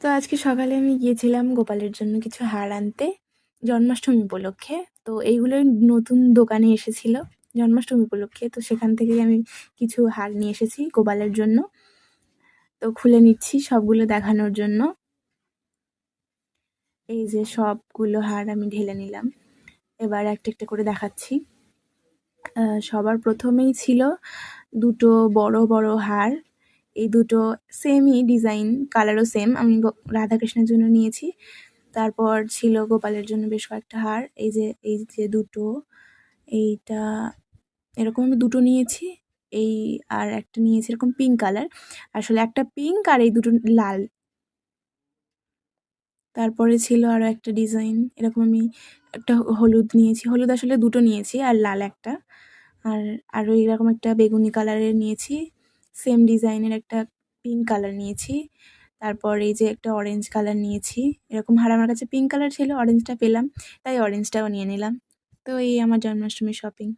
তো আজকে সকালে আমি গিয়েছিলাম গোপালের জন্য কিছু হার আনতে জন্মাষ্টমী উপলক্ষে। তো এইগুলোই নতুন দোকানে এসেছিল জন্মাষ্টমী উপলক্ষে। তো সেখান থেকেই আমি কিছু হার নিয়ে এসেছি গোপালের জন্য। তো খুলে নিচ্ছি সবগুলো দেখানোর জন্য। এই যে সবগুলো হার আমি ঢেলে নিলাম, এবার একটা একটা করে দেখাচ্ছি। সবার প্রথমেই ছিল দুটো বড় বড় হার। এই দুটো সেমই ডিজাইন, কালারও সেম। আমি রাধাকৃষ্ণের জন্য নিয়েছি। তারপর ছিল গোপালের জন্য বেশ কয়েকটা হার। এই যে দুটো, এইটা এরকম আমি দুটো নিয়েছি। এই আর একটা নিয়েছি এরকম পিঙ্ক কালার, আসলে একটা পিঙ্ক আর এই দুটো লাল। তারপরে ছিল আরও একটা ডিজাইন, এরকম আমি একটা হলুদ নিয়েছি, হলুদ আসলে দুটো নিয়েছি আর লাল একটা। আর আরও এরকম একটা বেগুনি কালারের নিয়েছি, সেম ডিজাইনের একটা পিঙ্ক কালার নিয়েছি। তারপর এই যে একটা অরেঞ্জ কালার নিয়েছি। এরকম হার আমার কাছে পিঙ্ক কালার ছিল, অরেঞ্জটা পেলাম তাই অরেঞ্জটাও নিয়ে নিলাম। তো এই আমার জন্মাষ্টমীর শপিং।